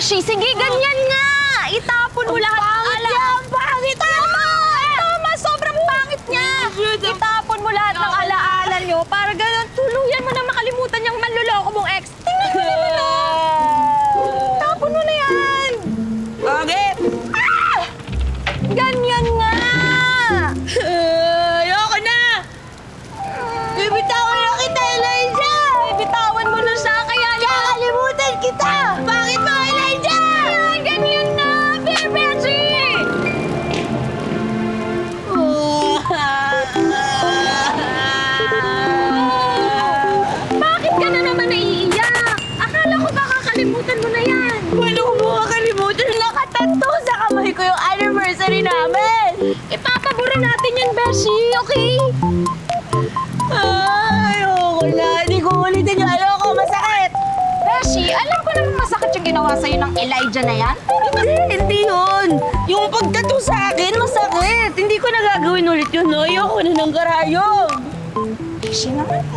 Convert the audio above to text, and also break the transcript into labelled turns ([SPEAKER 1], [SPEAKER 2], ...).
[SPEAKER 1] Beshi, sige, ganyan nga! Itapon mo lahat ng alaala. Pangit! Tama! Sobrang pangit niya! Itapon mo lahat ng alaala niyo para ganun tuluyan mo na makalimutan yung manluloko mong ex. Tingnan mo naman, oh! Tapon mo na yan!
[SPEAKER 2] Bakit?
[SPEAKER 1] Ganyan nga!
[SPEAKER 2] Ayoko na! Bibitawan na kita, Elijah!
[SPEAKER 1] Bitawan mo na siya, kaya
[SPEAKER 2] Kakalimutan kita! Bakit mo, Elijah?
[SPEAKER 1] ganyan na! Beshi! Bakit ka na naman naiiyak? Akala ko ba kakalimutan mo na yan?
[SPEAKER 2] Wala ko mo kakalimutan. Nakatato sa kamay ko yung anniversary namin!
[SPEAKER 1] Ipapabura natin yan, Beshi, okay?
[SPEAKER 2] Ayoko na. Hindi ko ulitin yung ayoko. Masakit!
[SPEAKER 1] Beshi, alam ko naman masakit yung ginawa sa'yo ng Elijah na yan.
[SPEAKER 2] Hindi yun. Yung pagtato sa akin, masakit. Hindi ko na gagawin ulit yun. Ayoko na ng karayom.
[SPEAKER 1] Beshi naman eh.